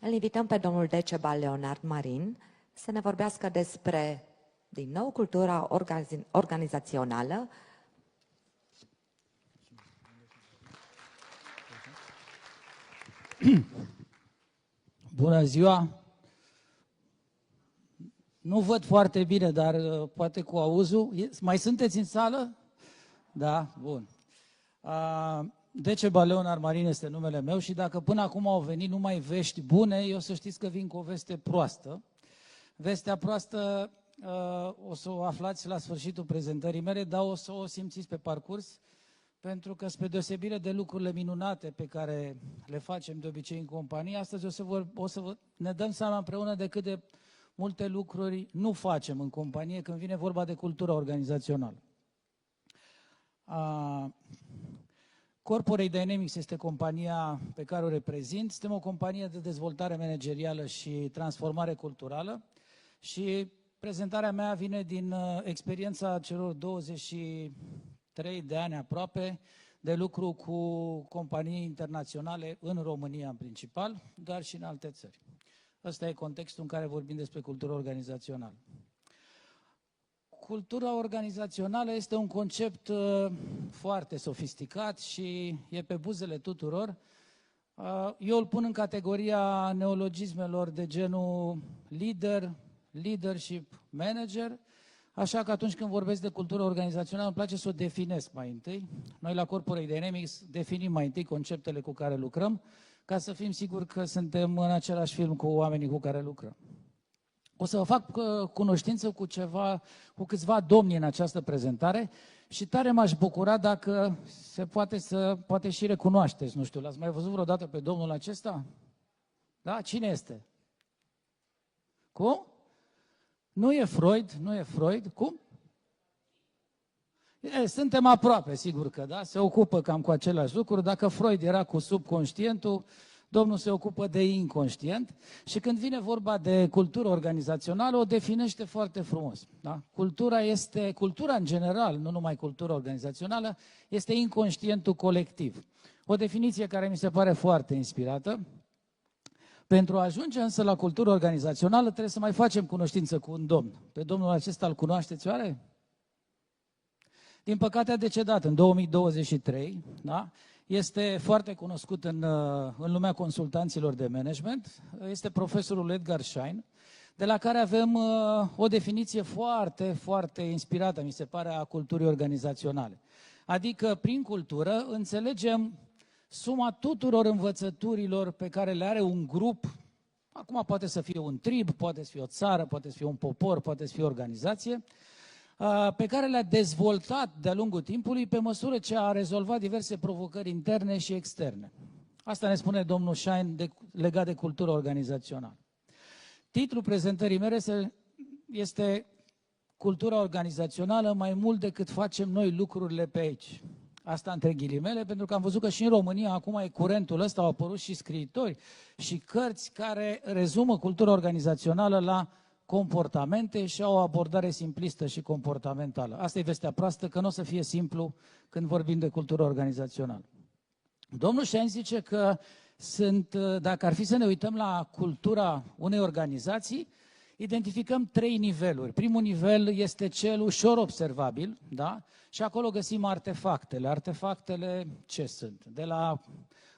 Îl invităm pe domnul Decebal Leonard Marin să ne vorbească despre, din nou, cultura organizațională. Bună ziua! Nu văd foarte bine, dar poate cu auzul. Mai sunteți în sală? Da? Bun. Decebal Leonard Marin este numele meu și dacă până acum au venit numai vești bune, eu să știți că vin cu o veste proastă. Vestea proastă o să o aflați la sfârșitul prezentării mele, dar o să o simțiți pe parcurs, pentru că spre deosebire de lucrurile minunate pe care le facem de obicei în companie, astăzi o să ne dăm seama împreună de cât de multe lucruri nu facem în companie când vine vorba de cultura organizațională. Corporate Dynamics este compania pe care o reprezint. Suntem o companie de dezvoltare managerială și transformare culturală și prezentarea mea vine din experiența celor 23 de ani aproape de lucru cu companii internaționale în România în principal, dar și în alte țări. Ăsta e contextul în care vorbim despre cultură organizațională. Cultura organizațională este un concept foarte sofisticat și e pe buzele tuturor. Eu îl pun în categoria neologismelor de genul leader, leadership, manager, așa că atunci când vorbesc de cultură organizațională îmi place să o definesc mai întâi. Noi la Corporate Dynamics definim mai întâi conceptele cu care lucrăm, ca să fim siguri că suntem în același film cu oamenii cu care lucrăm. O să vă fac cunoștință cu câțiva domni în această prezentare și tare m-aș bucura dacă se poate și recunoașteți. Nu știu, l-ați mai văzut vreodată pe domnul acesta? Da? Cine este? Cum? Nu e Freud, nu e Freud. Cum? Suntem aproape, sigur că da, se ocupă cam cu aceleași lucruri. Dacă Freud era cu subconștientul, domnul se ocupă de inconștient și când vine vorba de cultură organizațională, o definește foarte frumos. Da? Cultura în general, nu numai cultura organizațională, este inconștientul colectiv. O definiție care mi se pare foarte inspirată. Pentru a ajunge însă la cultură organizațională trebuie să mai facem cunoștință cu un domn. Pe domnul acesta îl cunoașteți oare? Din păcate a decedat în 2023, da? Este foarte cunoscut în lumea consultanților de management, este profesorul Edgar Schein, de la care avem o definiție foarte, foarte inspirată, mi se pare, a culturii organizaționale. Adică, prin cultură, înțelegem suma tuturor învățăturilor pe care le are un grup, acum poate să fie un trib, poate să fie o țară, poate să fie un popor, poate să fie o organizație, pe care le-a dezvoltat de-a lungul timpului pe măsură ce a rezolvat diverse provocări interne și externe. Asta ne spune domnul Schein legat de cultura organizațională. Titlul prezentării mele este Cultura organizațională mai mult decât facem noi lucrurile pe aici. Asta între ghilimele, pentru că am văzut că și în România acum e curentul ăsta, au apărut și scriitori și cărți care rezumă cultura organizațională la comportamente și au o abordare simplistă și comportamentală. Asta e vestea proastă, că nu o să fie simplu când vorbim de cultură organizațională. Domnul Schein zice că dacă ar fi să ne uităm la cultura unei organizații, identificăm 3 niveluri. Primul nivel este cel ușor observabil, da? Și acolo găsim artefactele. Artefactele ce sunt? De la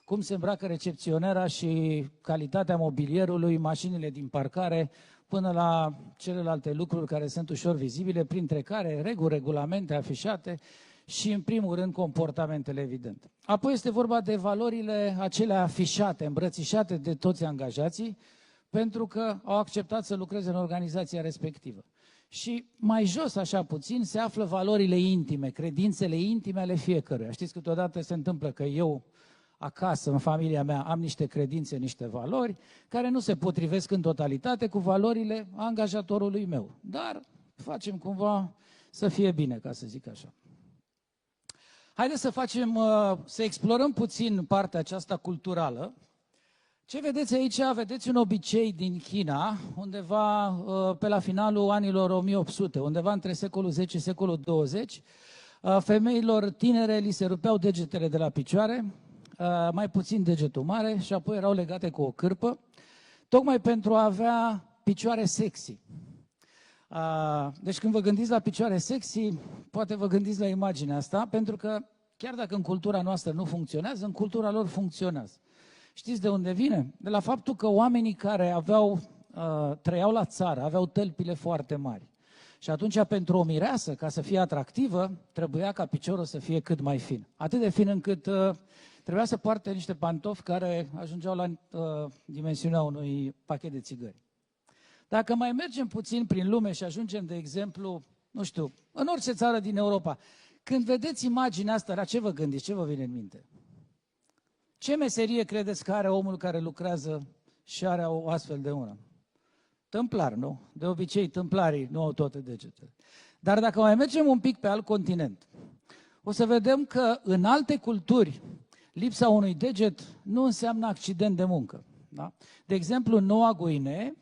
cum se îmbracă recepționera și calitatea mobilierului, mașinile din parcare, până la celelalte lucruri care sunt ușor vizibile, printre care reguli, regulamente afișate și, în primul rând, comportamentele evidente. Apoi este vorba de valorile acelea afișate, îmbrățișate de toți angajații, pentru că au acceptat să lucreze în organizația respectivă. Și mai jos, așa puțin, se află valorile intime, credințele intime ale fiecăruia. Știți, câteodată se întâmplă că eu, acasă, în familia mea, am niște credințe, niște valori, care nu se potrivesc în totalitate cu valorile angajatorului meu. Dar facem cumva să fie bine, ca să zic așa. Haideți să explorăm puțin partea aceasta culturală. Ce vedeți aici? Vedeți un obicei din China, undeva pe la finalul anilor 1800, undeva între secolul X și secolul 20. Femeilor tinere li se rupeau degetele de la picioare, mai puțin degetul mare și apoi erau legate cu o cârpă. tocmai pentru a avea picioare sexy. Deci când vă gândiți la picioare sexy, poate vă gândiți la imaginea asta, pentru că chiar dacă în cultura noastră nu funcționează, în cultura lor funcționează. Știți de unde vine? De la faptul că oamenii care trăiau la țară, aveau tălpile foarte mari. Și atunci, pentru o mireasă, ca să fie atractivă, trebuia ca piciorul să fie cât mai fin. Atât de fin încât trebuia să poarte niște pantofi care ajungeau la dimensiunea unui pachet de țigări. Dacă mai mergem puțin prin lume și ajungem, de exemplu, nu știu, în orice țară din Europa, când vedeți imaginea asta, la ce vă gândiți? Ce vă vine în minte? Ce meserie credeți că are omul care lucrează și are o astfel de una? Tâmplar, nu? De obicei, tâmplarii nu au toate degetele. Dar dacă mai mergem un pic pe alt continent, o să vedem că în alte culturi, lipsa unui deget nu înseamnă accident de muncă. Da? De exemplu, în Noua Guinee,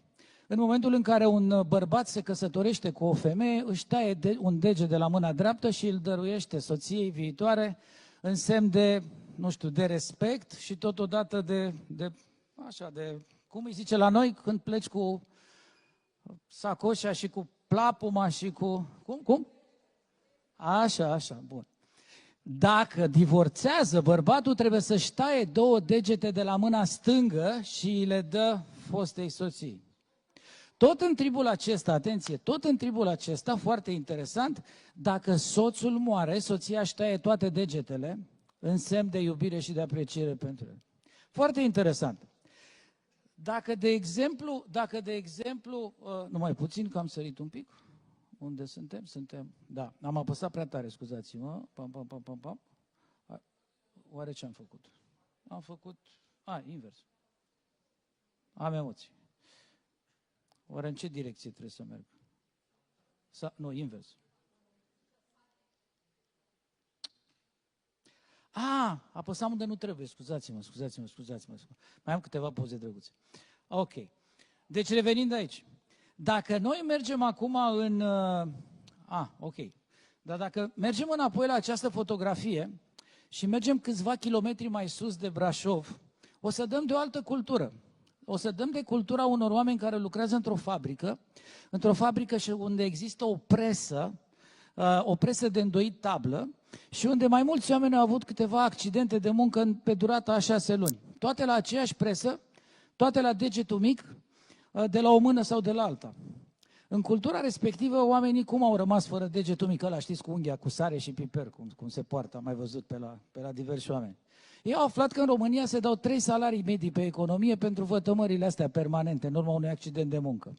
în momentul în care un bărbat se căsătorește cu o femeie, își taie un deget de la mâna dreaptă și îl dăruiește soției viitoare în semn de, nu știu, de respect și totodată de cum îi zice la noi când pleci cu sacoșa și cu plapuma și cu... Cum? Așa, bun. Dacă divorțează, bărbatul trebuie să-și taie 2 degete de la mâna stângă și le dă fostei soții. Tot în tribul acesta, atenție, tot în tribul acesta, foarte interesant, dacă soțul moare, soția își taie toate degetele în semn de iubire și de apreciere pentru el. Foarte interesant. Dacă de exemplu, numai puțin că am sărit un pic, unde suntem? Da, am apăsat prea tare, scuzați-mă, pam. Oare ce am făcut? Invers. Am emoții. Oare în ce direcție trebuie să merg? Nu, invers. Apăsam unde nu trebuie, scuzați-mă. Mai am câteva poze drăguțe. Ok. Deci revenind aici. Dacă noi mergem acum în... Dar dacă mergem înapoi la această fotografie și mergem câțiva kilometri mai sus de Brașov, o să dăm de o altă cultură. O să dăm de cultura unor oameni care lucrează într-o fabrică și unde există o presă de îndoit tablă și unde mai mulți oameni au avut câteva accidente de muncă pe durata a 6 luni. Toate la aceeași presă, toate la degetul mic, de la o mână sau de la alta. În cultura respectivă, oamenii cum au rămas fără degetul mic ăla, știți, cu unghia, cu sare și piper, cum se poartă, am mai văzut pe la diversi oameni. Ei au aflat că în România se dau 3 salarii medii pe economie pentru vătămările astea permanente, în urma unui accident de muncă.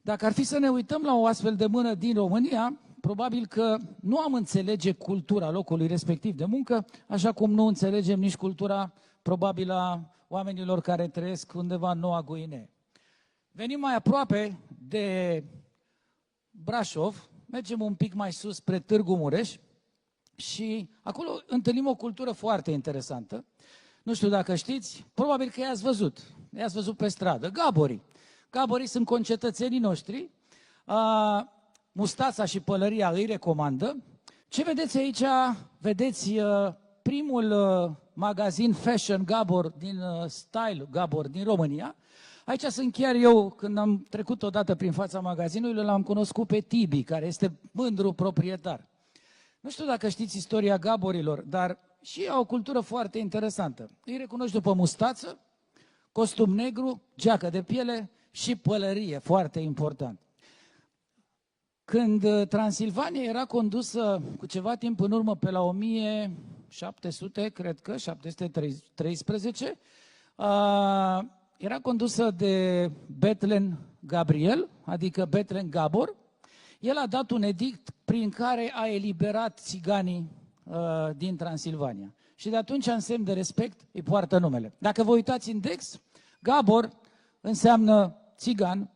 Dacă ar fi să ne uităm la o astfel de mână din România, probabil că nu am înțelege cultura locului respectiv de muncă, așa cum nu înțelegem nici cultura probabil a oamenilor care trăiesc undeva în Noua Guinee. Venim mai aproape de Brașov, mergem un pic mai sus spre Târgu Mureș și acolo întâlnim o cultură foarte interesantă. Nu știu dacă știți, probabil că i-ați văzut pe stradă, gaborii. Gaborii sunt concetățenii noștri, mustața și pălăria îi recomandă. Ce vedeți aici? Vedeți primul magazin Fashion Gabor din Style Gabor din România. Aici sunt chiar eu, când am trecut odată prin fața magazinului, l-am cunoscut pe Tibi, care este mândru proprietar. Nu știu dacă știți istoria gaborilor, dar și au o cultură foarte interesantă. Îi recunoști după mustață, costum negru, geacă de piele și pălărie, foarte important. Când Transilvania era condusă cu ceva timp în urmă, pe la 1700, cred că, 713, era condusă de Bethlen Gabriel, adică Bethlen Gabor. El a dat un edict prin care a eliberat țiganii din Transilvania. Și de atunci, în semn de respect, îi poartă numele. Dacă vă uitați în Dex, Gabor înseamnă țigan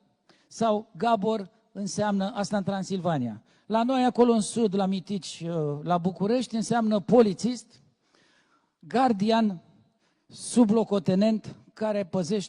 sau Gabor înseamnă asta în Transilvania. La noi, acolo în sud, la Mitici, la București, înseamnă polițist, gardian, sublocotenent care păzește